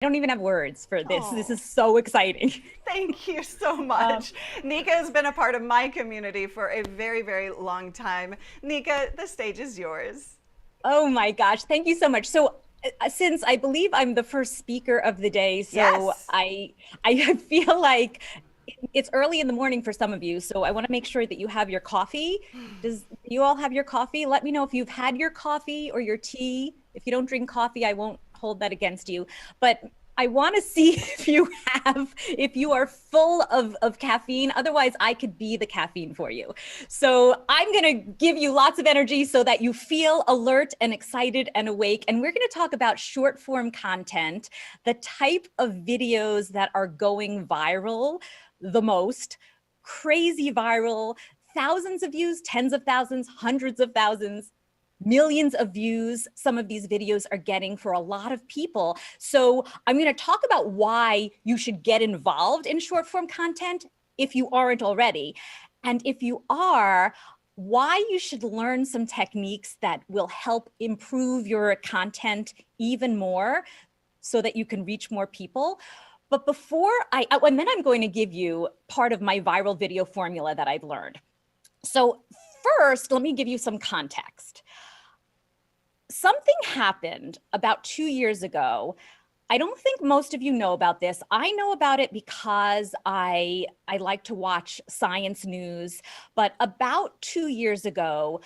don't even have words for this. This Oh, is so exciting. thank you so Um, much. Nika has been a part of my community for a very, very long time. Nika, the stage is yours. oh my gosh, thank you so much. So since I believe I'm the first speaker of the day, so Yes. I feel like it's early in the morning for some of you, so I want to make sure that you have your coffee. Do you all have your coffee? Let me know if you've had your coffee or your tea. If you don't drink coffee, I won't hold that against you. But I want to see if you are full of caffeine. Otherwise, I could be the caffeine for you. So I'm going to give you lots of energy so that you feel alert and excited and awake. And we're going to talk about short form content, the type of videos that are going viral the most, crazy viral, thousands of views, tens of thousands, hundreds of thousands, millions of views some of these videos are getting for a lot of people. So I'm going to talk about why you should get involved in short form content if you aren't already. And if you are, why you should learn some techniques that will help improve your content even more so that you can reach more people. But before and then I'm going to give you part of my viral video formula that I've learned. So first, let me give you some context. Something happened about 2 years ago. I don't think most of you know about this. I know about it because I like to watch science news. But about 2 years ago,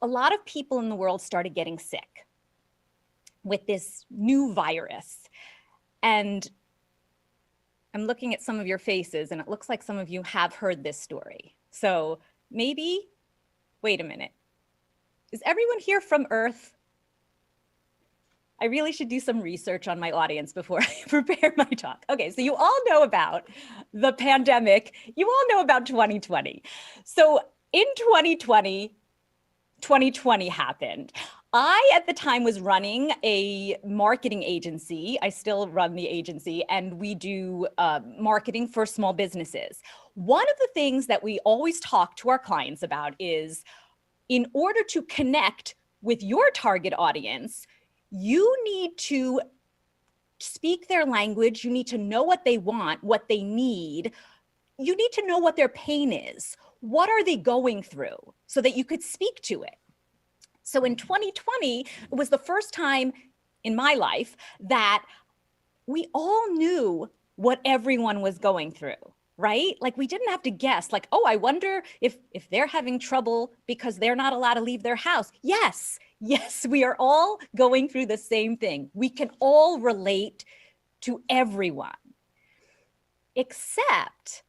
a lot of people in the world started getting sick with this new virus. And I'm looking at some of your faces, and it looks like some of you have heard this story. So maybe, wait a minute. Is everyone here from Earth? I really should do some research on my audience before I prepare my talk. Okay, so you all know about the pandemic. You all know about 2020. So in 2020 happened. I, at the time, was running a marketing agency. I still run the agency, and we do marketing for small businesses. One of the things that we always talk to our clients about is, in order to connect with your target audience, you need to speak their language. You need to know what they want, what they need. You need to know what their pain is. What are they going through so that you could speak to it? So in 2020, it was the first time in my life that we all knew what everyone was going through, right? Like we didn't have to guess, like, oh, I wonder if they're having trouble because they're not allowed to leave their house. Yes, we are all going through the same thing. We can all relate to everyone, except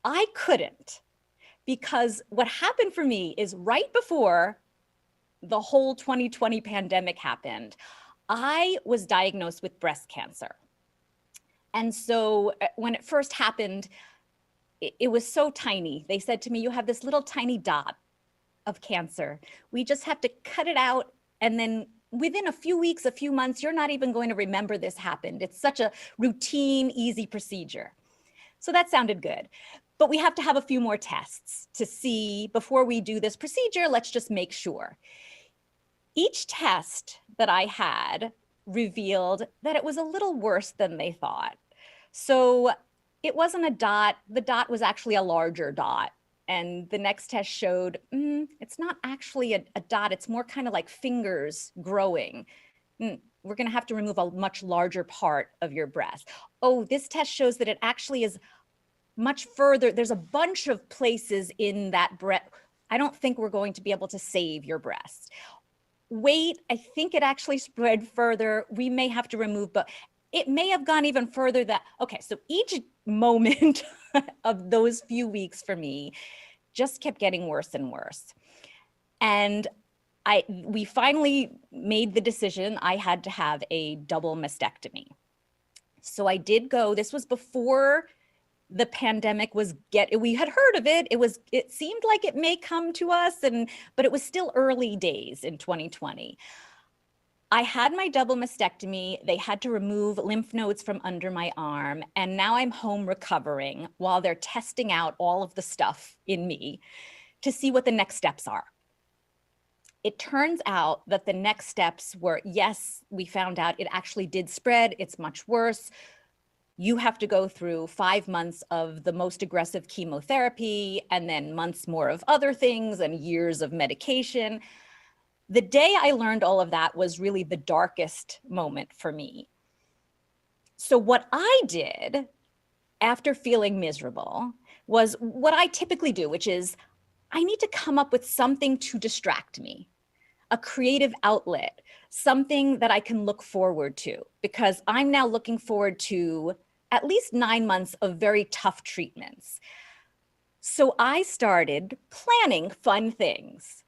I couldn't, because what happened for me is right before the whole 2020 pandemic happened, I was diagnosed with breast cancer. And so when it first happened, it was so tiny. They said to me, you have this little tiny dot of cancer. We just have to cut it out. And then within a few weeks, a few months, you're not even going to remember this happened. It's such a routine, easy procedure. So that sounded good. But we have to have a few more tests to see before we do this procedure. Let's just make sure. Each test that I had revealed that it was a little worse than they thought. So it wasn't a dot. The dot was actually a larger dot. And the next test showed it's not actually a dot. It's more kind of like fingers growing. We're going to have to remove a much larger part of your breast. Oh, this test shows that it actually is much further. There's a bunch of places in that breast. I don't think we're going to be able to save your breast. Wait, I think it actually spread further. We may have to remove, but it may have gone even further. That okay, so each moment of those few weeks for me just kept getting worse and worse. And we finally made the decision I had to have a double mastectomy. So I did go. This was before the pandemic we had heard of it. It seemed like it may come to us, but it was still early days in 2020. I had my double mastectomy. They had to remove lymph nodes from under my arm. And now I'm home recovering while they're testing out all of the stuff in me to see what the next steps are. It turns out that the next steps were, yes, we found out it actually did spread. It's much worse. You have to go through 5 months of the most aggressive chemotherapy and then months more of other things and years of medication. The day I learned all of that was really the darkest moment for me. So what I did after feeling miserable was what I typically do, which is I need to come up with something to distract me, a creative outlet, something that I can look forward to, because I'm now looking forward to at least 9 months of very tough treatments. So I started planning fun things.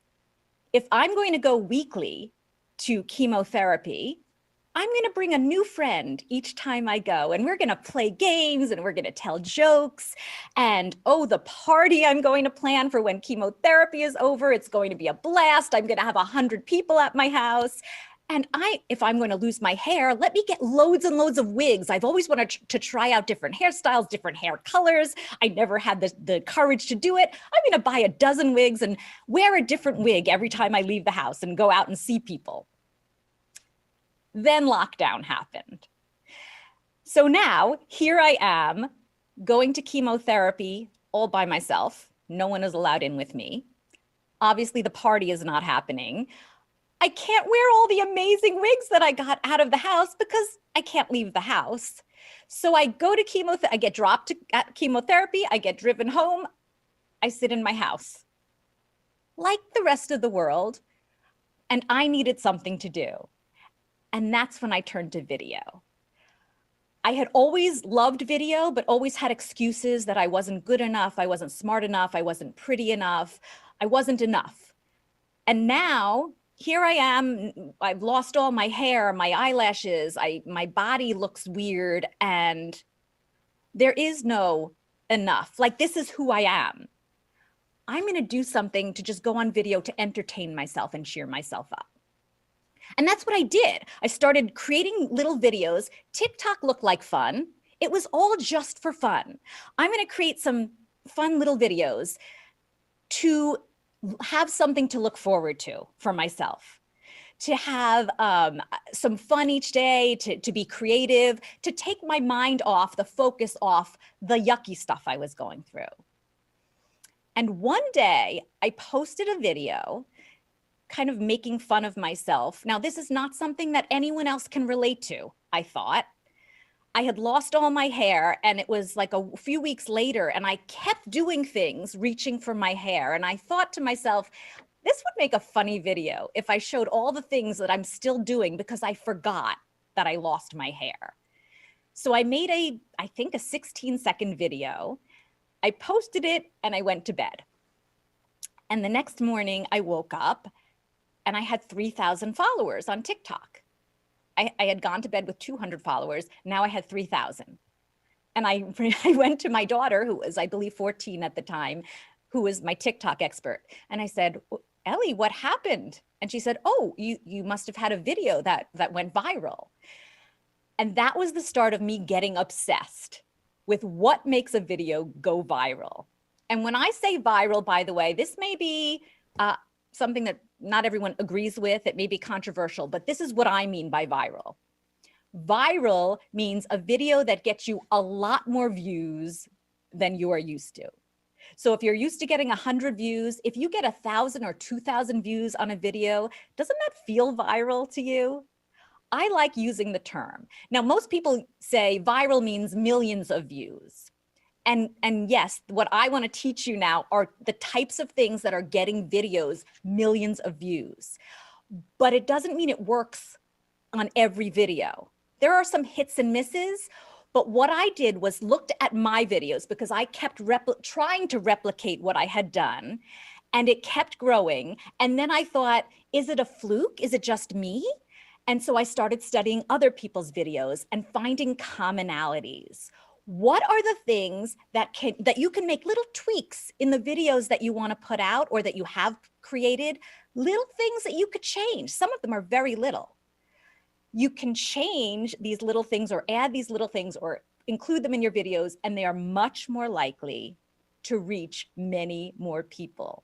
If I'm going to go weekly to chemotherapy, I'm going to bring a new friend each time I go, and we're going to play games and we're going to tell jokes. And oh, the party I'm going to plan for when chemotherapy is over, it's going to be a blast. I'm going to have 100 people at my house. And if I'm going to lose my hair, let me get loads and loads of wigs. I've always wanted to try out different hairstyles, different hair colors. I never had the courage to do it. I'm going to buy a dozen wigs and wear a different wig every time I leave the house and go out and see people. Then lockdown happened. So now here I am going to chemotherapy all by myself. No one is allowed in with me. Obviously, the party is not happening. I can't wear all the amazing wigs that I got out of the house because I can't leave the house. So I go to chemotherapy, I get dropped at chemotherapy, I get driven home, I sit in my house like the rest of the world, and I needed something to do. And that's when I turned to video. I had always loved video, but always had excuses that I wasn't good enough, I wasn't smart enough, I wasn't pretty enough, I wasn't enough. And now, here I am, I've lost all my hair, my eyelashes, my body looks weird, and there is no enough. Like, this is who I am. I'm gonna do something to just go on video to entertain myself and cheer myself up. And that's what I did. I started creating little videos. TikTok looked like fun. It was all just for fun. I'm gonna create some fun little videos to have something to look forward to for myself, to have some fun each day, to be creative, to take my mind off, the focus off the yucky stuff I was going through. And one day I posted a video kind of making fun of myself. Now, this is not something that anyone else can relate to, I thought. I had lost all my hair, and it was like a few weeks later, and I kept doing things, reaching for my hair. And I thought to myself, this would make a funny video if I showed all the things that I'm still doing because I forgot that I lost my hair. So I made I think a 16-second video. I posted it and I went to bed. And the next morning I woke up and I had 3,000 followers on TikTok. I had gone to bed with 200 followers. Now I had 3,000. And I went to my daughter, who was, I believe, 14 at the time, who was my TikTok expert. And I said, Ellie, what happened? And she said, oh, you must have had a video that went viral. And that was the start of me getting obsessed with what makes a video go viral. And when I say viral, by the way, this may be something that not everyone agrees with. It may be controversial, but this is what I mean by viral. Viral means a video that gets you a lot more views than you are used to. So if you're used to getting 100 views, if you get 1,000 or 2,000 views on a video, doesn't that feel viral to you? I like using the term. Now, most people say viral means millions of views. And yes, what I want to teach you now are the types of things that are getting videos millions of views. But it doesn't mean it works on every video. There are some hits and misses, but what I did was looked at my videos because I kept trying to replicate what I had done, and it kept growing. And then I thought, is it a fluke? Is it just me? And so I started studying other people's videos and finding commonalities. What are the things that you can make little tweaks in the videos that you want to put out or that you have created, little things that you could change. Some of them are very little. You can change these little things or add these little things or include them in your videos, and they are much more likely to reach many more people.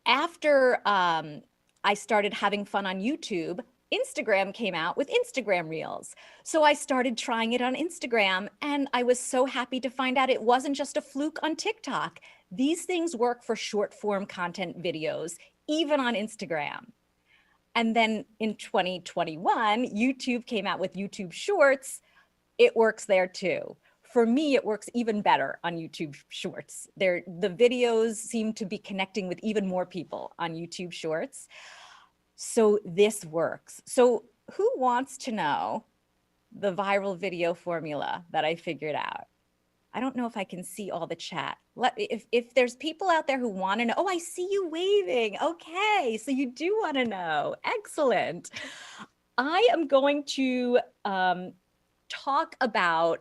After I started having fun on YouTube, Instagram came out with Instagram Reels. So I started trying it on Instagram, and I was so happy to find out it wasn't just a fluke on TikTok. These things work for short form content videos, even on Instagram. And then in 2021, YouTube came out with YouTube Shorts. It works there too. For me, it works even better on YouTube Shorts. The videos seem to be connecting with even more people on YouTube Shorts. So this works. So who wants to know the viral video formula that I figured out? I don't know if I can see all the chat. If there's people out there who want to know, oh, I see you waving. Okay, so you do want to know. Excellent. I am going to talk about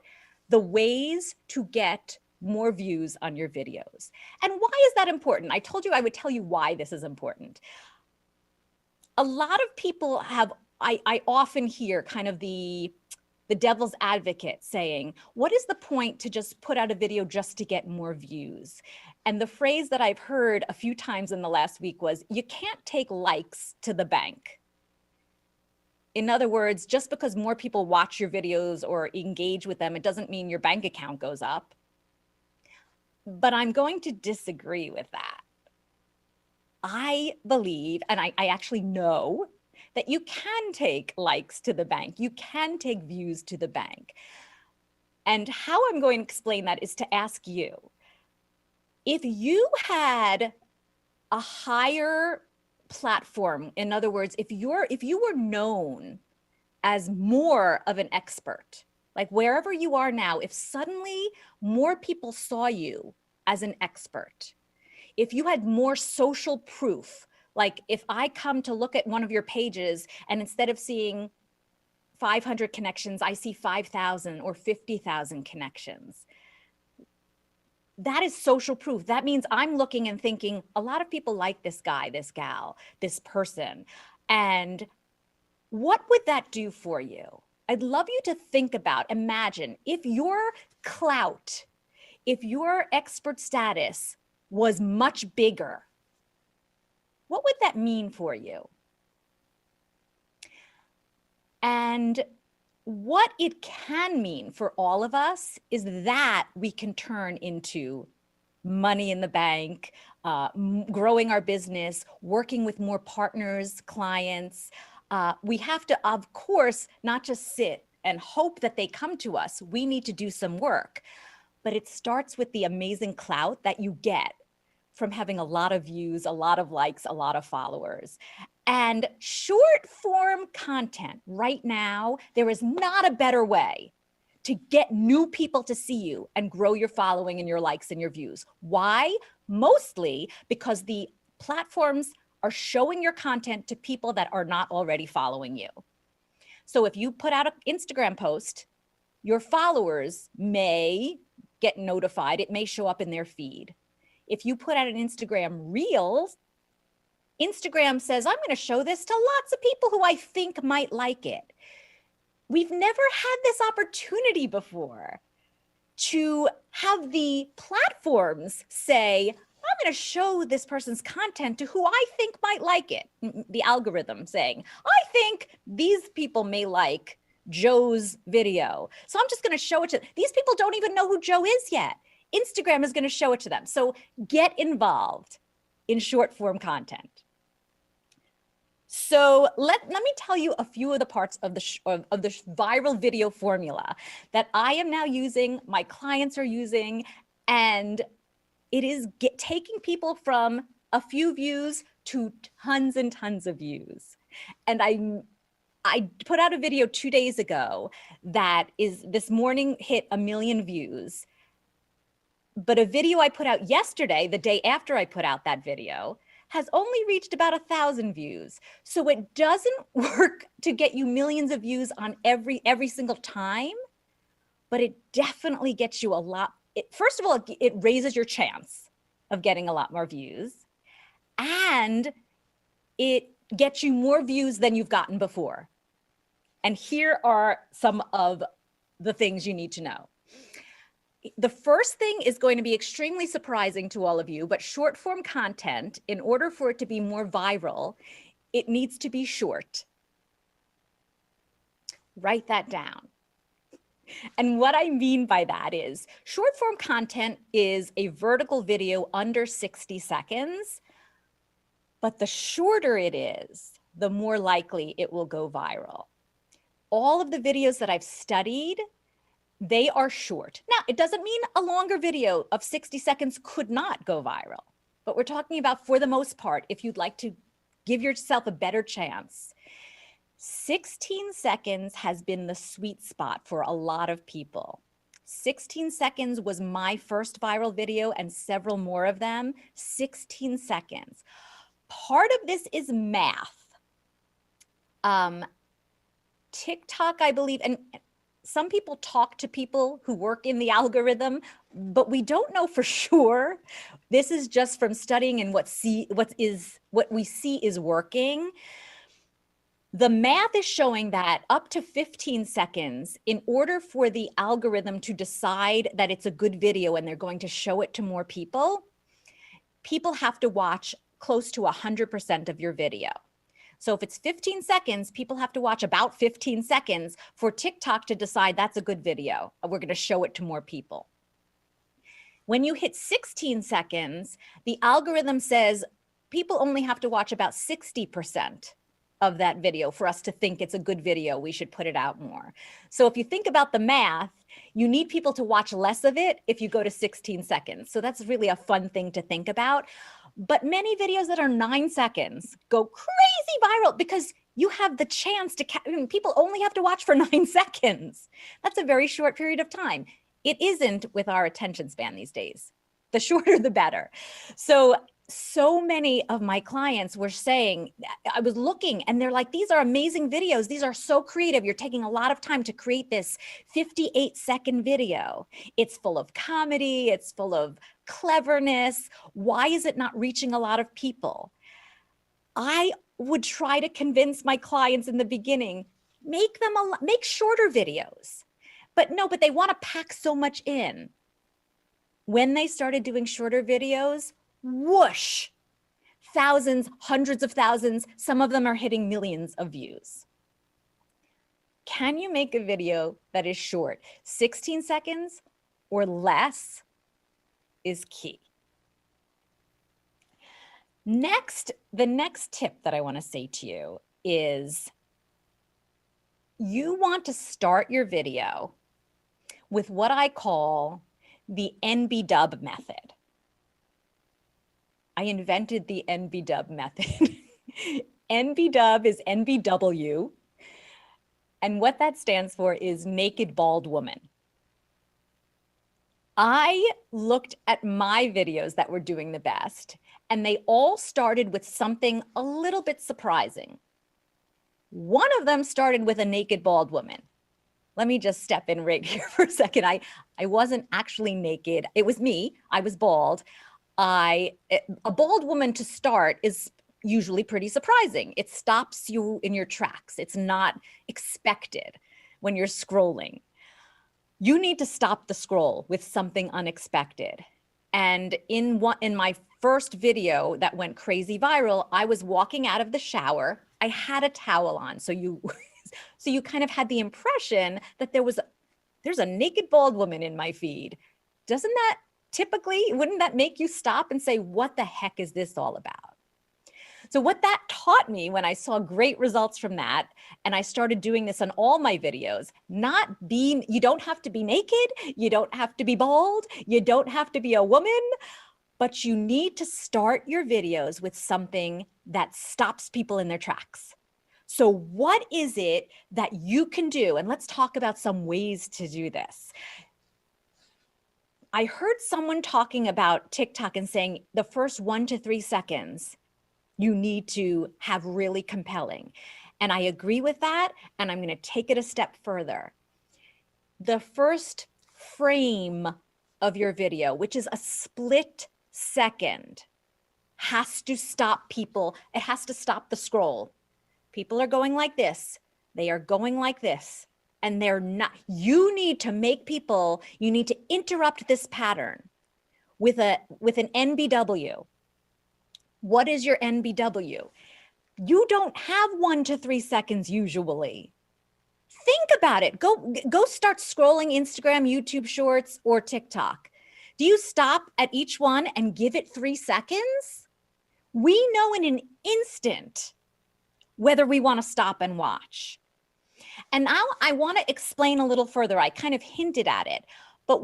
the ways to get more views on your videos. And why is that important? I told you I would tell you why this is important. A lot of people have, I often hear kind of the devil's advocate saying, what is the point to just put out a video just to get more views? And the phrase that I've heard a few times in the last week was, you can't take likes to the bank. In other words, just because more people watch your videos or engage with them, it doesn't mean your bank account goes up. But I'm going to disagree with that. I believe, and I actually know, that you can take likes to the bank. You can take views to the bank. And how I'm going to explain that is to ask you, if you had a higher platform, in other words, if you were known as more of an expert, like wherever you are now, if suddenly more people saw you as an expert, if you had more social proof, like if I come to look at one of your pages and instead of seeing 500 connections, I see 5,000 or 50,000 connections. That is social proof. That means I'm looking and thinking, a lot of people like this guy, this gal, this person. And what would that do for you? I'd love you to think about, imagine if your clout, if your expert status was much bigger, what would that mean for you? And what it can mean for all of us is that we can turn into money in the bank, growing our business, working with more partners, clients. We have to, of course, not just sit and hope that they come to us. We need to do some work. But it starts with the amazing clout that you get from having a lot of views, a lot of likes, a lot of followers. And short form content right now, there is not a better way to get new people to see you and grow your following and your likes and your views. Why? Mostly because the platforms are showing your content to people that are not already following you. So if you put out an Instagram post, your followers may get notified. It may show up in their feed. If you put out an Instagram reel, Instagram says, I'm going to show this to lots of people who I think might like it. We've never had this opportunity before to have the platforms say, I'm going to show this person's content to who I think might like it. The algorithm saying, I think these people may like Joe's video. So I'm just going to show it to them. These people don't even know who Joe is yet. Instagram is going to show it to them. So get involved in short form content. So let me tell you a few of the parts of the viral video formula that I am now using, my clients are using, and it is taking people from a few views to tons and tons of views. And I put out a video 2 days ago that is this morning hit 1 million views. But a video I put out yesterday, the day after I put out that video, has only reached about 1,000 views. So it doesn't work to get you millions of views on every single time, but it definitely gets you a lot. First of all, it raises your chance of getting a lot more views, and it gets you more views than you've gotten before. And here are some of the things you need to know. the first thing is going to be extremely surprising to all of you, but short form content, in order for it to be more viral, it needs to be short. Write that down. And what I mean by that is short form content is a vertical video under 60 seconds, but the shorter it is, the more likely it will go viral. All of the videos that I've studied, they are short. Now, it doesn't mean a longer video of 60 seconds could not go viral, but we're talking about, for the most part, if you'd like to give yourself a better chance, 16 seconds has been the sweet spot for a lot of people. 16 seconds was my first viral video and several more of them. 16 seconds. Part of this is math. TikTok, I believe, and some people talk to people who work in the algorithm, but we don't know for sure. This is just from studying and what we see is working. The math is showing that up to 15 seconds, in order for the algorithm to decide that it's a good video and they're going to show it to more people, people have to watch close to 100% of your video. So if it's 15 seconds, people have to watch about 15 seconds for TikTok to decide that's a good video. We're going to show it to more people. When you hit 16 seconds, the algorithm says people only have to watch about 60% of that video for us to think it's a good video. We should put it out more. So if you think about the math, you need people to watch less of it if you go to 16 seconds. So that's really a fun thing to think about. But many videos that are 9 seconds go crazy viral because you have the chance to, people only have to watch for 9 seconds. That's a very short period of time. It isn't with our attention span these days. The shorter, the better. So many of my clients were saying, I was looking and they're like, these are amazing videos. These are so creative. You're taking a lot of time to create this 58-second video. It's full of comedy. It's full of cleverness. Why is it not reaching a lot of people? I would try to convince my clients in the beginning, make shorter videos. But they want to pack so much in. When they started doing shorter videos, whoosh, thousands, hundreds of thousands, some of them are hitting millions of views. Can you make a video that is short? 16 seconds or less is key. Next, the next tip that I want to say to you is you want to start your video with what I call the Nbdub method. I invented the Nbdub method. Nbdub is NBW. And what that stands for is naked bald woman. I looked at my videos that were doing the best, and they all started with something a little bit surprising. One of them started with a naked bald woman. Let me just step in right here for a second. I wasn't actually naked. It was me. I was bald. A bald woman to start is usually pretty surprising. It stops you in your tracks. It's not expected when you're scrolling. You need to stop the scroll with something unexpected. And in my first video that went crazy viral, I was walking out of the shower. I had a towel on. So you kind of had the impression that there's a naked bald woman in my feed. Wouldn't that make you stop and say, what the heck is this all about? So what that taught me when I saw great results from that, and I started doing this on all my videos, you don't have to be naked, you don't have to be bald, you don't have to be a woman, but you need to start your videos with something that stops people in their tracks. So what is it that you can do? And let's talk about some ways to do this. I heard someone talking about TikTok and saying the first 1 to 3 seconds, you need to have really compelling. And I agree with that. And I'm going to take it a step further. The first frame of your video, which is a split second, has to stop people. It has to stop the scroll. People are going like this. They are going like this. and they're not. You need to make people, you need to interrupt this pattern with an NBW. What is your NBW? You don't have 1 to 3 seconds usually. Think about it. Go start scrolling Instagram, YouTube Shorts, or TikTok. Do you stop at each one and give it 3 seconds? We know in an instant whether we want to stop and watch. And now I want to explain a little further. I kind of hinted at it, but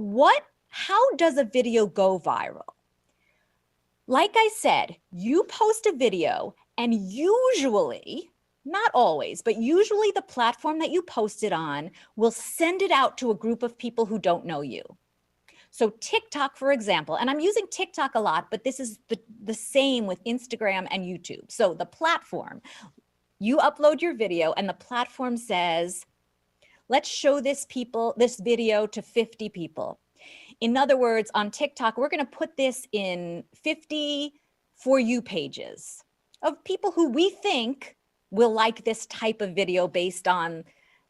how does a video go viral? Like I said, you post a video and usually, not always, but usually the platform that you post it on will send it out to a group of people who don't know you. So TikTok, for example, and I'm using TikTok a lot, but this is the same with Instagram and YouTube. So the platform, you upload your video and the platform says, let's show this video to 50 people. In other words, on TikTok, we're going to put this in 50 For You pages of people who we think will like this type of video based on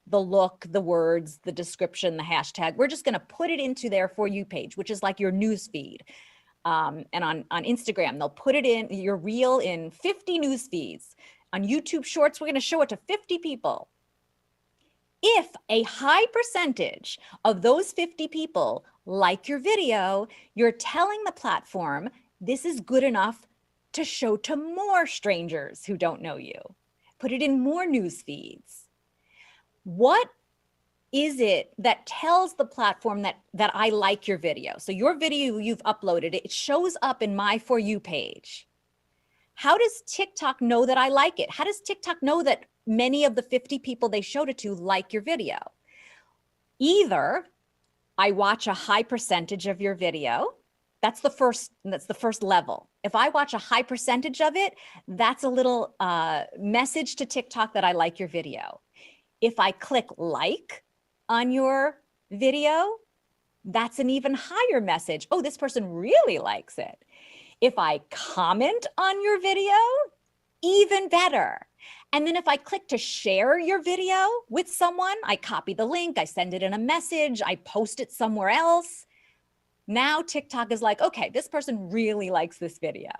the look, the words, the description, the hashtag. We're just going to put it into their For You page, which is like your news feed. And on Instagram, they'll put it in your reel in 50 news feeds. On YouTube Shorts, we're going to show it to 50 people. If a high percentage of those 50 people like your video, you're telling the platform this is good enough to show to more strangers who don't know you. Put it in more news feeds. What is it that tells the platform that I like your video? So your video you've uploaded, it shows up in my For You page. How does TikTok know that I like it? How does TikTok know that many of the 50 people they showed it to like your video? Either I watch a high percentage of your video. That's the first level. If I watch a high percentage of it, that's a little message to TikTok that I like your video. If I click like on your video, that's an even higher message. Oh, this person really likes it. If I comment on your video, even better. And then if I click to share your video with someone, I copy the link, I send it in a message, I post it somewhere else. Now TikTok is like, okay, this person really likes this video.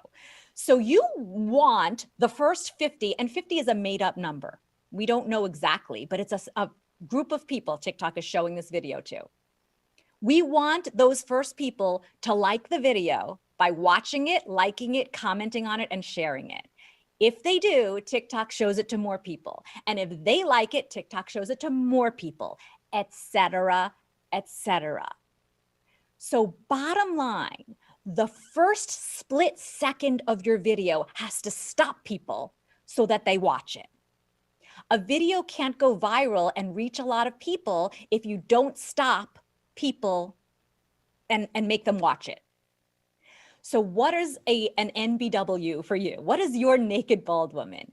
So you want the first 50, and 50 is a made up number. We don't know exactly, but it's a group of people TikTok is showing this video to. We want those first people to like the video by watching it, liking it, commenting on it, and sharing it. If they do, TikTok shows it to more people. And if they like it, TikTok shows it to more people, et cetera, et cetera. So bottom line, the first split second of your video has to stop people so that they watch it. A video can't go viral and reach a lot of people if you don't stop people and make them watch it. So what is an NBW for you? What is your naked bald woman?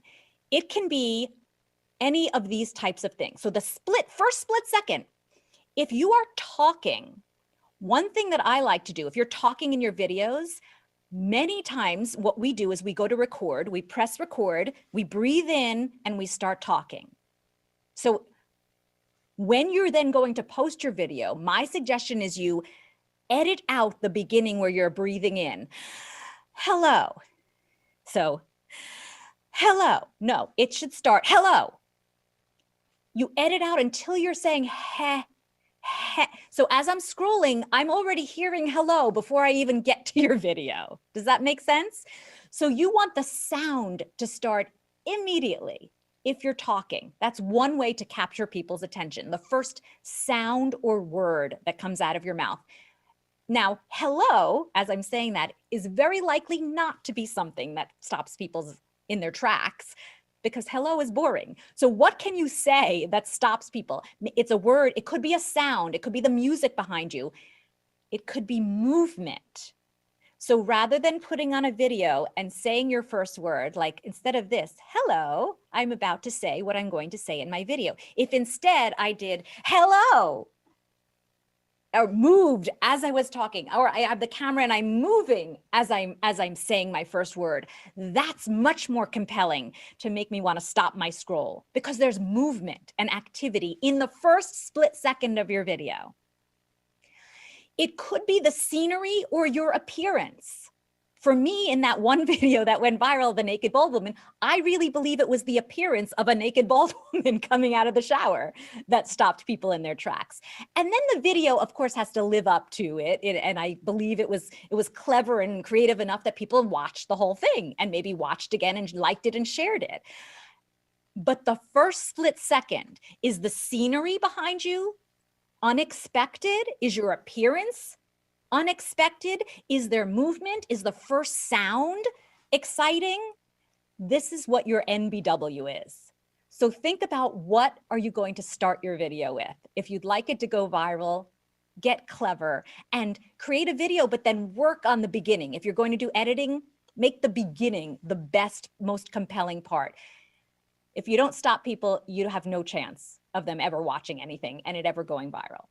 It can be any of these types of things. So the first split second, if you are talking, one thing that I like to do, if you're talking in your videos, many times what we do is we go to record, we press record, we breathe in, and we start talking. So when you're then going to post your video, my suggestion is you edit out the beginning where you're breathing in. Hello. So, hello. No, it should start, hello. You edit out until you're saying heh, heh. So as I'm scrolling, I'm already hearing hello before I even get to your video. Does that make sense? So you want the sound to start immediately if you're talking. That's one way to capture people's attention. The first sound or word that comes out of your mouth. Now, hello, as I'm saying that, is very likely not to be something that stops people in their tracks because hello is boring. So what can you say that stops people? It's a word, it could be a sound, it could be the music behind you, it could be movement. So rather than putting on a video and saying your first word, like instead of this, hello, I'm about to say what I'm going to say in my video. If instead I did, hello, or moved as I was talking, or I have the camera and I'm moving as I'm saying my first word. That's much more compelling to make me want to stop my scroll, because there's movement and activity in the first split second of your video. It could be the scenery or your appearance. For me, in that one video that went viral, the naked bald woman, I really believe it was the appearance of a naked bald woman coming out of the shower that stopped people in their tracks. And then the video, of course, has to live up to it. And I believe it was clever and creative enough that people watched the whole thing and maybe watched again and liked it and shared it. But the first split second is the scenery behind you. Unexpected is your appearance. Unexpected is their movement. Is the first sound exciting? This is what your NBW is. So think about, what are you going to start your video with? If you'd like it to go viral, get clever and create a video, but then work on the beginning. If you're going to do editing, make the beginning the best, most compelling part. If you don't stop people, you have no chance of them ever watching anything and it ever going viral.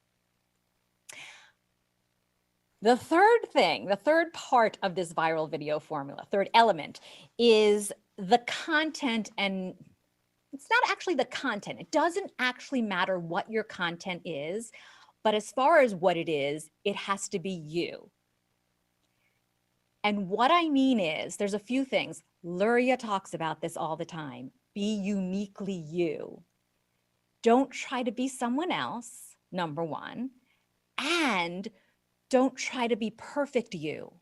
The third thing, the third part of this viral video formula, third element, is the content. And it's not actually the content. It doesn't actually matter what your content is, but as far as what it is, it has to be you. And what I mean is, there's a few things. Luria talks about this all the time. Be uniquely you. Don't try to be someone else, number one. And don't try to be perfect you.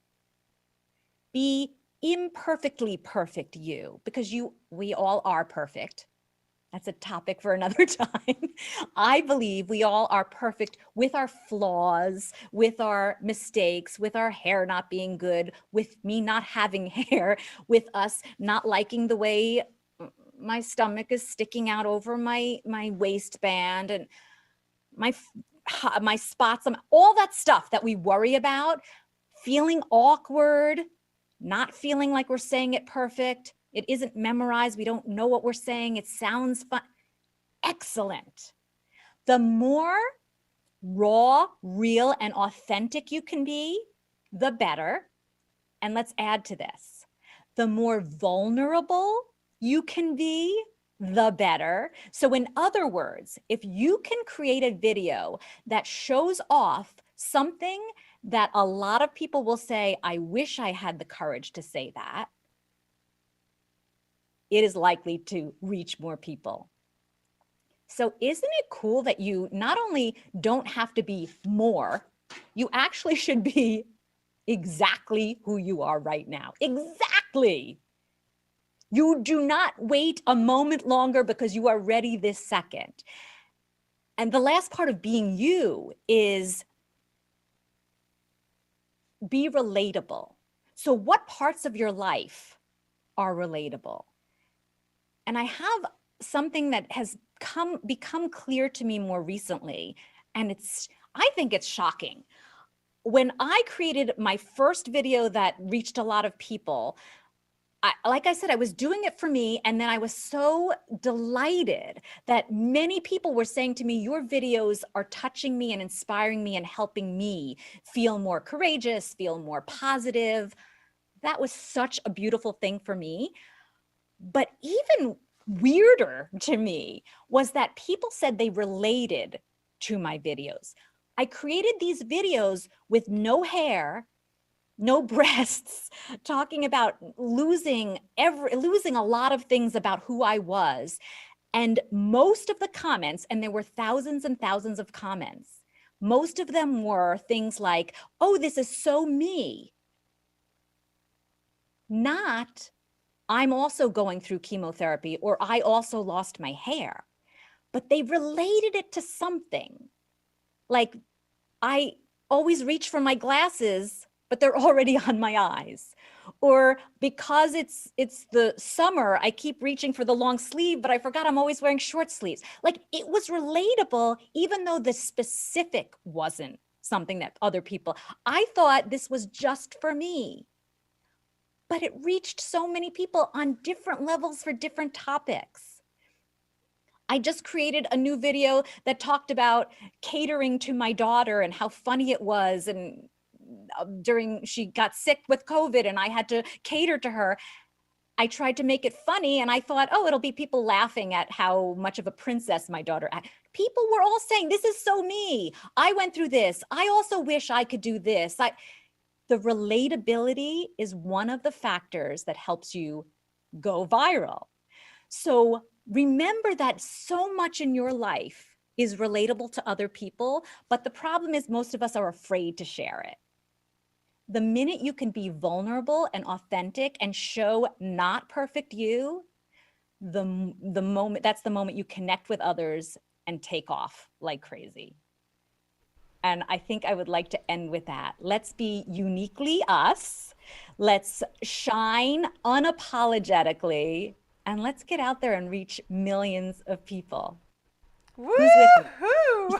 Be imperfectly perfect you, because we all are perfect. That's a topic for another time. I believe we all are perfect with our flaws, with our mistakes, with our hair not being good, with me not having hair, with us not liking the way my stomach is sticking out over my waistband, and my spots, all that stuff that we worry about, feeling awkward, not feeling like we're saying it perfect. It isn't memorized. We don't know what we're saying. It sounds fun. Excellent. The more raw, real, and authentic you can be, the better. And let's add to this. The more vulnerable you can be, the better. So in other words, if you can create a video that shows off something that a lot of people will say, I wish I had the courage to say that, it is likely to reach more people. So isn't it cool that you not only don't have to be more, you actually should be exactly who you are right now. Exactly. You do not wait a moment longer because you are ready this second. And the last part of being you is be relatable. So what parts of your life are relatable? And I have something that has become clear to me more recently, and I think it's shocking. When I created my first video that reached a lot of people, like I said, I was doing it for me, and then I was so delighted that many people were saying to me, your videos are touching me and inspiring me and helping me feel more courageous, feel more positive. That was such a beautiful thing for me. But even weirder to me was that people said they related to my videos. I created these videos with no hair, no breasts, talking about losing a lot of things about who I was. And most of the comments, and there were thousands and thousands of comments, most of them were things like, oh, this is so me. Not, I'm also going through chemotherapy, or I also lost my hair. But they related it to something. Like, I always reach for my glasses, but they're already on my eyes. Or because it's the summer, I keep reaching for the long sleeve, but I forgot I'm always wearing short sleeves. Like, it was relatable, even though the specific wasn't something that other people, I thought this was just for me. But it reached so many people on different levels for different topics. I just created a new video that talked about catering to my daughter and how funny it was. And she got sick with COVID and I had to cater to her. I tried to make it funny and I thought, oh, it'll be people laughing at how much of a princess my daughter had. People were all saying, this is so me. I went through this. I also wish I could do this. The relatability is one of the factors that helps you go viral. So remember that so much in your life is relatable to other people, but the problem is most of us are afraid to share it. The minute you can be vulnerable and authentic and show not perfect you, that's the moment you connect with others and take off like crazy. And I think I would like to end with that. Let's be uniquely us. Let's shine unapologetically. And let's get out there and reach millions of people. Woo-hoo!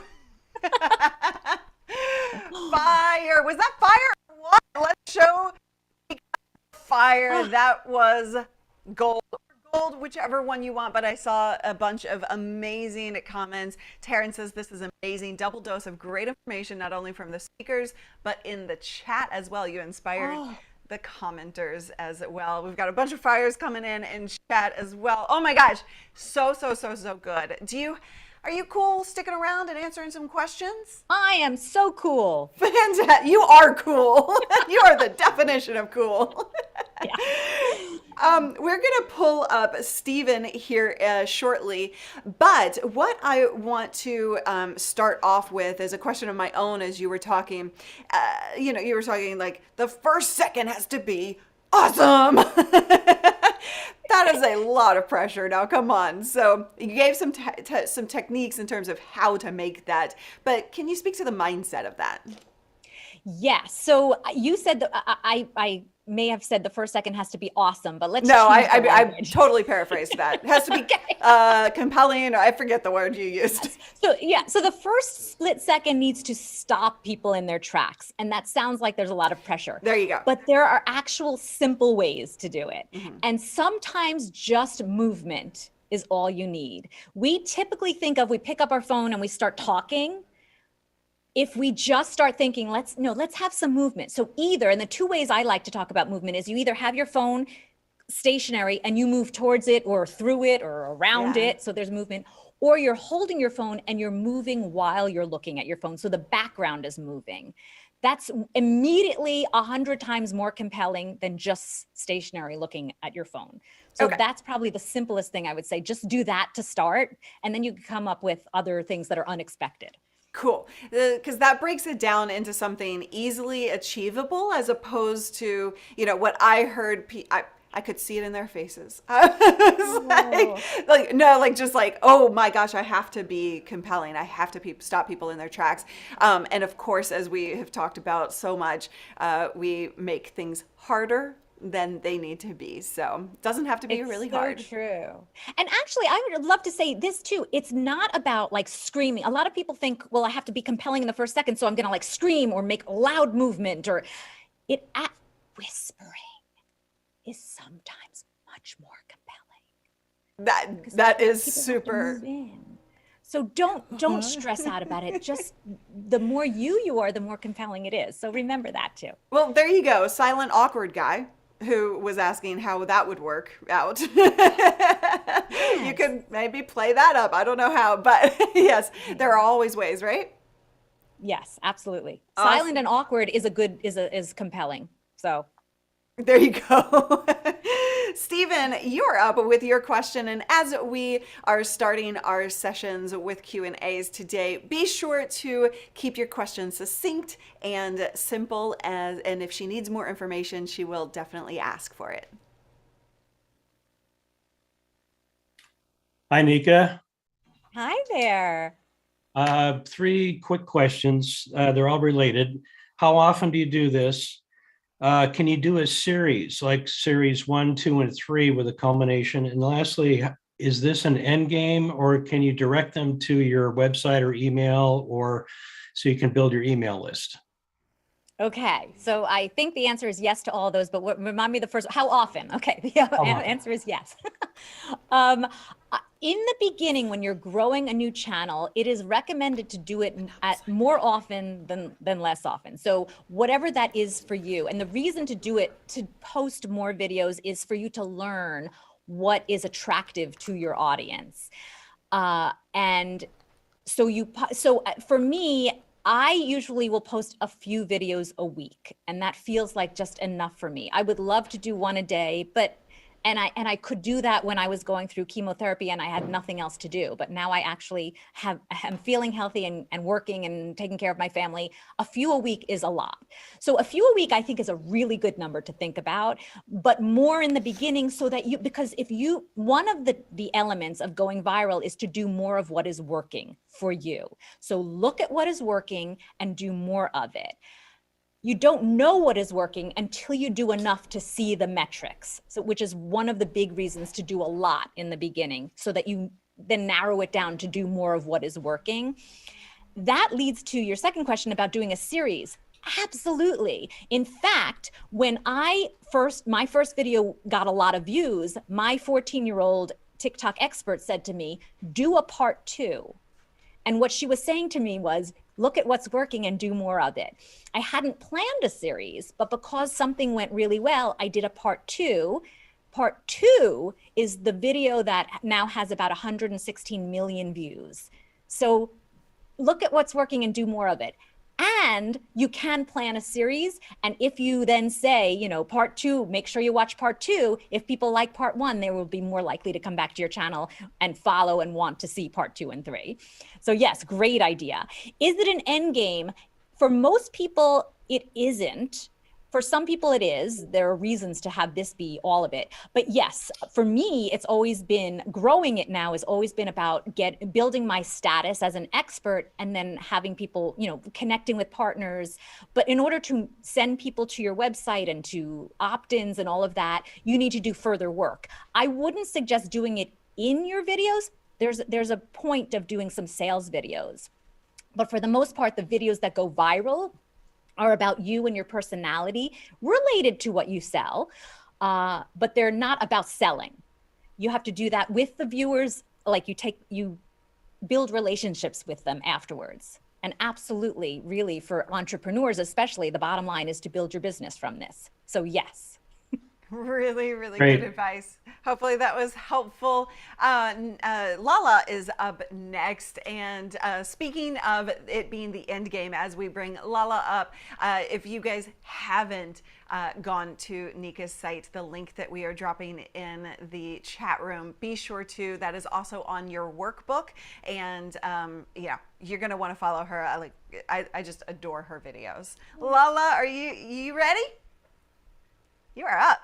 Fire! Was that fire or what? Let's show fire. That was gold. Gold, whichever one you want, but I saw a bunch of amazing comments. Taryn says this is amazing. Double dose of great information, not only from the speakers, but in the chat as well. You inspired the commenters as well. We've got a bunch of fires coming in chat as well. Oh my gosh, so good. Are you cool sticking around and answering some questions? I am so cool. Fantastic. You are cool. You are the definition of cool. Yeah. We're going to pull up Stephen here shortly, but what I want to start off with is a question of my own. As you were talking, you were talking like the first second has to be awesome. That is a lot of pressure. Now, come on. So you gave some techniques in terms of how to make that, but can you speak to the mindset of that? Yes. So you said that I may have said the first second has to be awesome, but let's No, I totally paraphrased that. It has to be compelling. I forget the word you used. So the first split second needs to stop people in their tracks. And that sounds like there's a lot of pressure. There you go. But there are actual simple ways to do it. Mm-hmm. And sometimes just movement is all you need. We typically we pick up our phone and we start talking. If we just start thinking, let's have some movement. So and the two ways I like to talk about movement is you either have your phone stationary and you move towards it or through it or around it. So there's movement, or you're holding your phone and you're moving while you're looking at your phone. So the background is moving. That's immediately 100 times more compelling than just stationary looking at your phone. So that's probably the simplest thing I would say. Just do that to start. And then you can come up with other things that are unexpected. Cool. Because that breaks it down into something easily achievable as opposed to, what I heard. I could see it in their faces. Oh my gosh, I have to be compelling. I have to stop people in their tracks. And of course, as we have talked about so much, we make things harder than they need to be. So it doesn't have to be really hard. It's so true. And actually, I would love to say this too. It's not about like screaming. A lot of people think, well, I have to be compelling in the first second, so I'm going to like scream or make a loud movement, or whispering is sometimes much more compelling. That is super. So don't stress out about it. Just the more you are, the more compelling it is. So remember that too. Well, there you go. Silent, awkward guy who was asking how that would work out. Yes. You could maybe play that up. I don't know how, but yes, there are always ways, right? Yes, absolutely. Awesome. Silent and awkward is compelling. So there you go. Stephen, you're up with your question. And as we are starting our sessions with Q&As today, be sure to keep your questions succinct and simple. And if she needs more information, she will definitely ask for it. Hi, Nika. Hi there. 3 quick questions. They're all related. How often do you do this? Can you do a series, like series 1, 2, and 3 with a culmination? And lastly, is this an end game, or can you direct them to your website or email, or so you can build your email list? Okay, so I think the answer is yes to all of those, but remind me the first, how often? Okay, the answer is yes. In the beginning, when you're growing a new channel, it is recommended to do it at more often than less often. So whatever that is for you. And the reason to do it, to post more videos, is for you to learn what is attractive to your audience. And so for me, I usually will post a few videos a week, and that feels like just enough for me. I would love to do one a day, but I could do that when I was going through chemotherapy and I had nothing else to do. But now I actually am feeling healthy and working and taking care of my family. A few a week is a lot. So a few a week, I think, is a really good number to think about, but more in the beginning, so that because one of the elements of going viral is to do more of what is working for you. So look at what is working and do more of it. You don't know what is working until you do enough to see the metrics. So, which is one of the big reasons to do a lot in the beginning, so that you then narrow it down to do more of what is working. That leads to your second question about doing a series. Absolutely. In fact, when my first video got a lot of views, my 14-year-old TikTok expert said to me, do a part 2. And what she was saying to me was, look at what's working and do more of it. I hadn't planned a series, but because something went really well, I did a part 2. Part 2 is the video that now has about 116 million views. So look at what's working and do more of it. And you can plan a series. And if you then say, part 2, make sure you watch part 2. If people like part 1, they will be more likely to come back to your channel and follow and want to see part 2 and 3. So yes, great idea. Is it an end game? For most people, it isn't. For some people it is. There are reasons to have this be all of it. But yes, for me, it's always been, growing it now has always been about building my status as an expert, and then having people, connecting with partners. But in order to send people to your website and to opt-ins and all of that, you need to do further work. I wouldn't suggest doing it in your videos. There's a point of doing some sales videos. But for the most part, the videos that go viral are about you and your personality, related to what you sell, but they're not about selling. You have to do that with the viewers, like you build relationships with them afterwards. And absolutely, really, for entrepreneurs especially, the bottom line is to build your business from this. So yes. Really, really Great. good advice. Hopefully that was helpful. Lala is up next. And speaking of it being the end game, as we bring Lala up, if you guys haven't gone to Nika's site, the link that we are dropping in the chat room, be sure to. That is also on your workbook. And yeah, you're going to want to follow her. I just adore her videos. Lala, are you ready? You are up.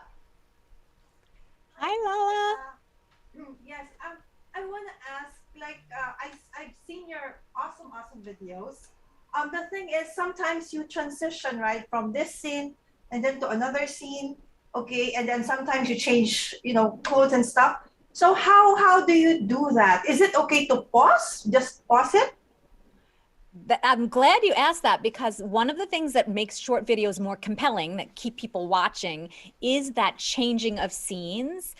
Hi, Lala. Yes, I want to ask, I've seen your awesome videos. The thing is, sometimes you transition, right, from this scene and then to another scene, okay, and then sometimes you change, clothes and stuff. So how do you do that? Is it okay to pause? Just pause it? I'm glad you asked that, because one of the things that makes short videos more compelling, that keep people watching, is that changing of scenes.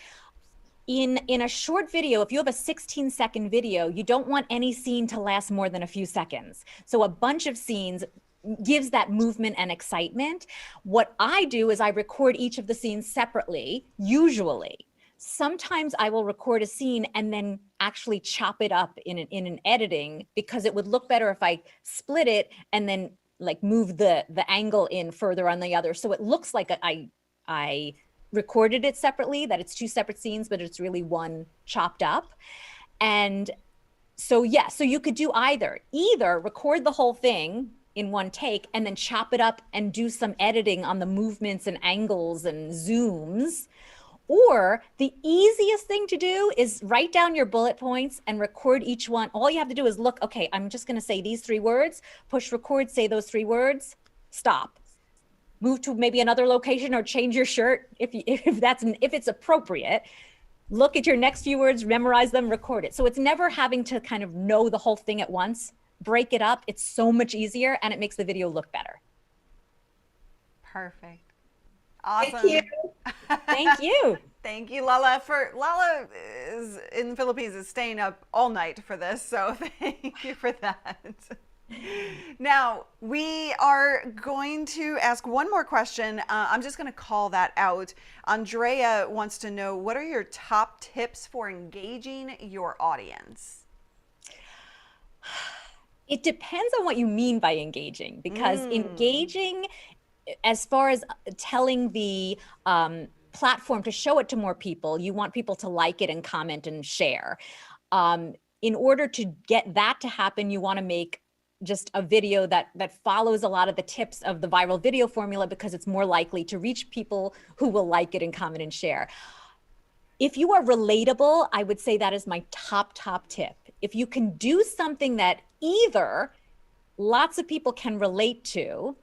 In a short video, if you have a 16-second video, you don't want any scene to last more than a few seconds. So a bunch of scenes gives that movement and excitement. What I do is I record each of the scenes separately, usually. Sometimes I will record a scene and then actually chop it up in an editing, because it would look better if I split it and then move the angle in further on the other. So it looks like I recorded it separately, that it's 2 separate scenes, but it's really one chopped up. And so, yeah, so you could do either record the whole thing in one take and then chop it up and do some editing on the movements and angles and zooms. Or the easiest thing to do is write down your bullet points and record each one. All you have to do is look, okay, I'm just going to say these 3 words, push record, say those 3 words, stop. Move to maybe another location or change your shirt if it's appropriate. Look at your next few words, memorize them, record it. So it's never having to kind of know the whole thing at once. Break it up. It's so much easier, and it makes the video look better. Perfect. Awesome. Thank you. Thank you. Thank you, Lala. Lala is in the Philippines is staying up all night for this, so thank you for that. Now, we are going to ask one more question. I'm just going to call that out. Andrea wants to know, what are your top tips for engaging your audience? It depends on what you mean by engaging, because engaging, as far as telling the platform to show it to more people, you want people to like it and comment and share. In order to get that to happen, you want to make just a video that follows a lot of the tips of the viral video formula, because it's more likely to reach people who will like it and comment and share. If you are relatable, I would say that is my top tip. If you can do something that either lots of people can relate to,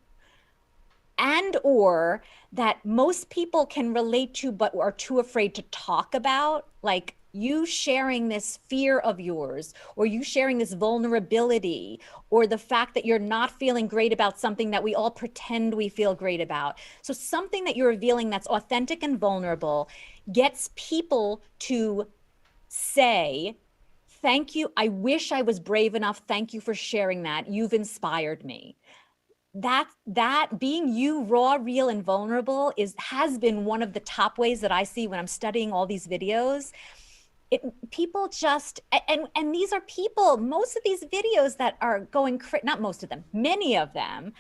and or that most people can relate to but are too afraid to talk about, like you sharing this fear of yours, or you sharing this vulnerability, or the fact that you're not feeling great about something that we all pretend we feel great about. So something that you're revealing that's authentic and vulnerable gets people to say, thank you, I wish I was brave enough, thank you for sharing that, you've inspired me. That being you, raw, real, and vulnerable has been one of the top ways that I see when I'm studying all these videos. People just, and these are people, most of these videos that are going, not most of them, many of them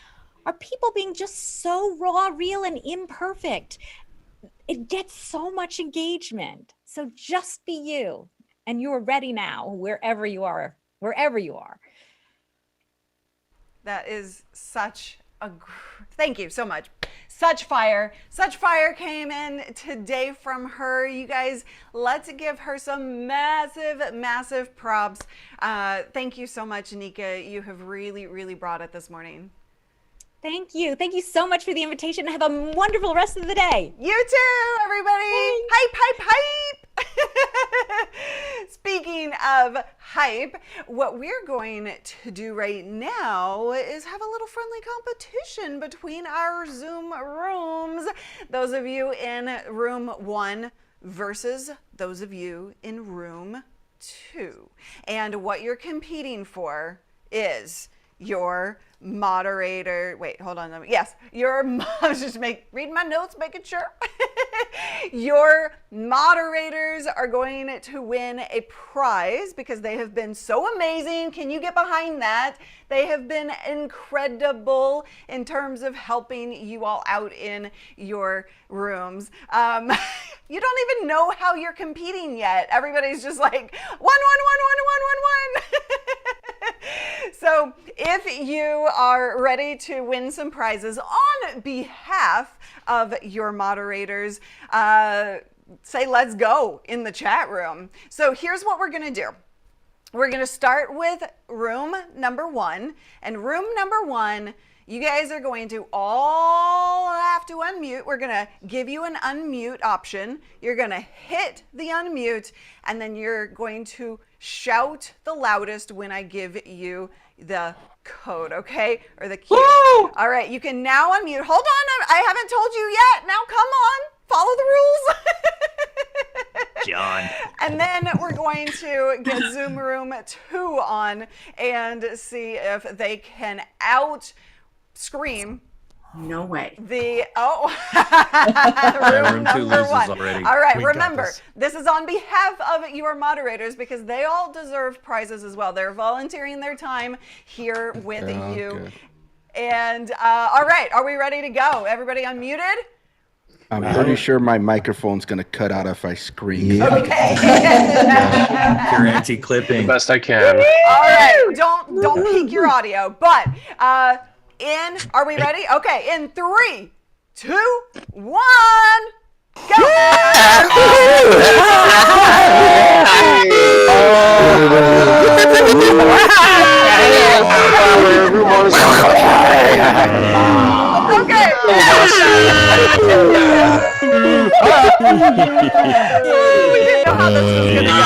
are people being just so raw, real, and imperfect. It gets so much engagement. So just be you, and you're ready now, wherever you are. That is such a, thank you so much. Such fire came in today from her. You guys, let's give her some massive props. Thank you so much, Nika. You have really brought it this morning. Thank you. Thank you so much for the invitation. Have a wonderful rest of the day. You too, everybody. Hype. Speaking of hype, what we're going to do right now is have a little friendly competition between our Zoom rooms. Those of you in room 1 versus those of you in room 2. And what you're competing for is your moderator. Wait, hold on. Yes, I was just reading my notes, making sure. Your moderators are going to win a prize because they have been so amazing. Can you get behind that? They have been incredible in terms of helping you all out in your rooms. You don't even know how you're competing yet. Everybody's just like, one. So if you are ready to win some prizes on behalf of your moderators, say let's go in the chat room. So here's what we're going to do. We're going to start with room number 1. And room number 1, you guys are going to all have to unmute. We're going to give you an unmute option. You're going to hit the unmute, and then you're going to shout the loudest when I give you the code, okay? Or the cue. Woo! All right, you can now unmute. Hold on, I haven't told you yet. Now come on, follow the rules. John. And then we're going to get Zoom Room 2 on and see if they can scream. No way. Room room 2 number loses 1. already. All right, We got remember, this is on behalf of your moderators because they all deserve prizes as well. They're volunteering their time here with you. Okay. And all right, are we ready to go? Everybody unmuted? I'm pretty sure my microphone's going to cut out if I scream. Okay. You're anti-clipping. Best I can. All right, don't peak your audio, but are we ready? Okay, in 3, 2, 1, go! Okay. We didn't know how this was gonna go.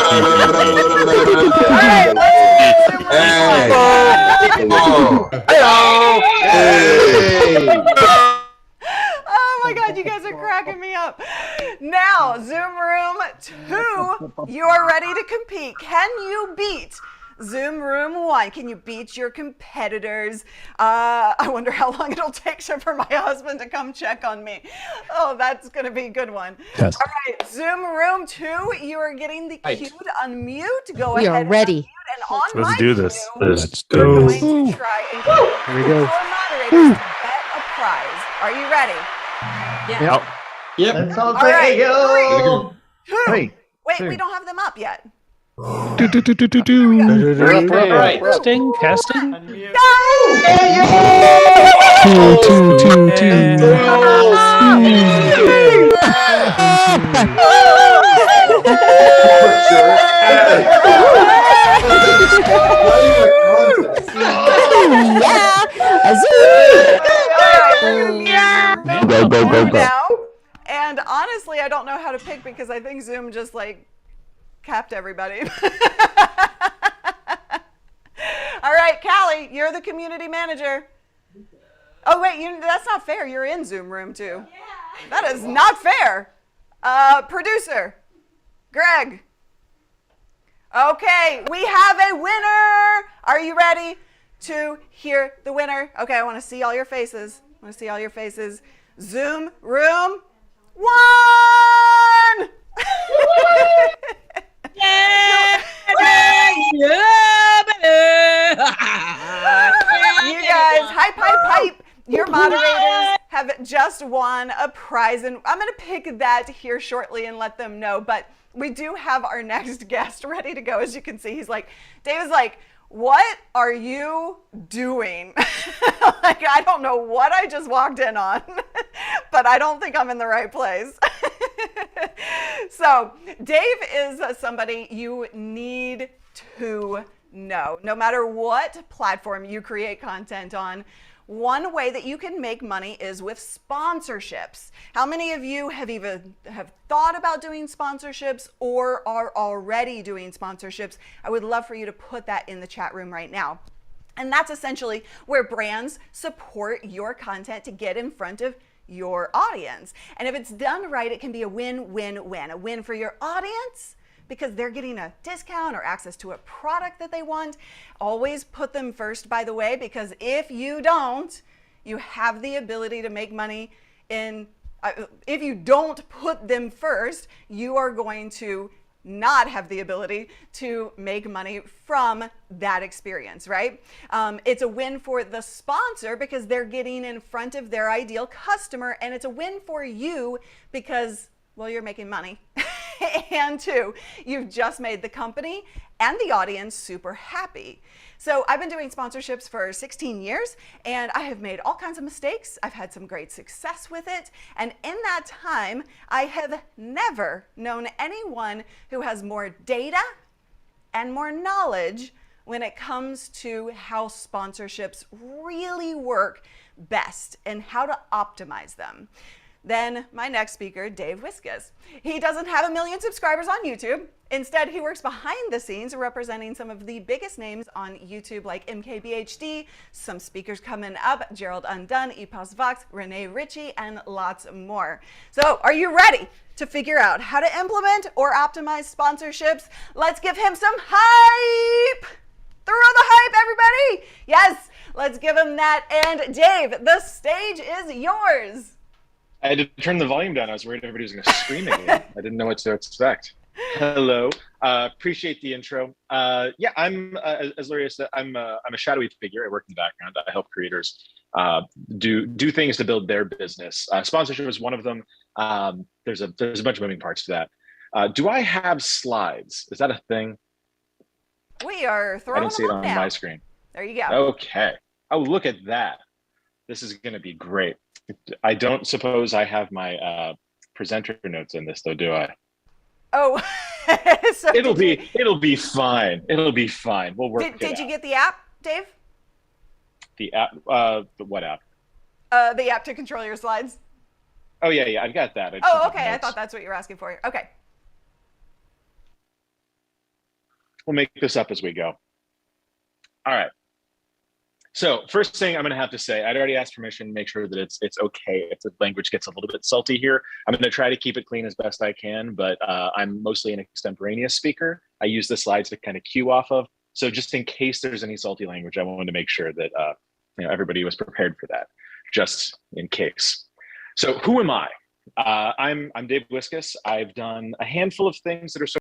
All right, let's Now, Zoom Room 2, you are ready to compete. Can you beat Zoom Room 1? Can you beat your competitors? I wonder how long it'll take for my husband to come check on me. Oh, that's going to be a good one. Yes. All right, Zoom Room 2, you are getting the cue to unmute. Go We ahead are ready. and unmute. And on Let's my do this. cue, Let's we're go. going to try and get Here we go. our moderators to bet a prize. Are you ready? Yep. Yep. Let's all All say, right, hey, yo! 2. Hey, Wait, two. we don't have them up yet. Right. Casting, casting. Unmute. Hey, yo! Yeah. All right, we're going to be in Zoom Go, go, go, go. now. And honestly, I don't know how to pick because I think Zoom just like capped everybody. All right, Callie, you're the community manager. Oh, wait, that's not fair. You're in Zoom Room too. That is not fair. Producer, Greg. Okay, we have a winner. Are you ready to hear the winner? Okay, I want to see all your faces. I want to see all your faces. Zoom Room 1! You guys, hype, hype, hype. Your moderators have just won a prize, and I'm going to pick that here shortly and let them know. But we do have our next guest ready to go. As you can see, David's like, what are you doing? Like, I don't know what I just walked in on, but I don't think I'm in the right place. So Dave is somebody you need to know. No matter what platform you create content on, one way that you can make money is with sponsorships. How many of you have thought about doing sponsorships or are already doing sponsorships? I would love for you to put that in the chat room right now. And that's essentially where brands support your content to get in front of your audience. And if it's done right, it can be a win-win-win. A win for your audience because they're getting a discount or access to a product that they want. Always put them first, by the way, because if you don't, you have the ability to make money if you don't put them first, you are going to not have the ability to make money from that experience, right? It's a win for the sponsor because they're getting in front of their ideal customer, and it's a win for you because, well, you're making money. And 2, you've just made the company and the audience super happy. So I've been doing sponsorships for 16 years and I have made all kinds of mistakes. I've had some great success with it. And in that time, I have never known anyone who has more data and more knowledge when it comes to how sponsorships really work best and how to optimize them. Then my next speaker, Dave Whiskes. He doesn't have 1 million subscribers on YouTube. Instead, he works behind the scenes representing some of the biggest names on YouTube like MKBHD, some speakers coming up, Gerald Undone, Epos Vox, Renee Ritchie, and lots more. So are you ready to figure out how to implement or optimize sponsorships? Let's give him some hype. Throw the hype, everybody. Yes, let's give him that. And Dave, the stage is yours. I had to turn the volume down. I was worried everybody was going to scream again. I didn't know what to expect. Hello. Appreciate the intro. Yeah, I'm, as Luria said, I'm a shadowy figure. I work in the background. I help creators do things to build their business. Sponsorship is one of them. There's a bunch of moving parts to that. Do I have slides? Is that a thing? We are I throwing didn't see them it up on now. my screen. There you go. Okay. Oh, look at that. This is going to be great. I don't suppose I have my presenter notes in this, though, do I? Oh, so it'll be fine. It'll be fine. We'll work it out. Did you get the app, Dave? The app? What app? The app to control your slides. Oh yeah, I've got that. Oh, okay. I thought that's what you were asking for. Okay. We'll make this up as we go. All right. So first thing I'm going to have to say, I'd already asked permission to make sure that it's okay if the language gets a little bit salty here. I'm going to try to keep it clean as best I can, but I'm mostly an extemporaneous speaker. I use the slides to kind of cue off of. So just in case there's any salty language, I wanted to make sure that everybody was prepared for that, just in case. So who am I? I'm Dave Whiskes. I've done a handful of things that are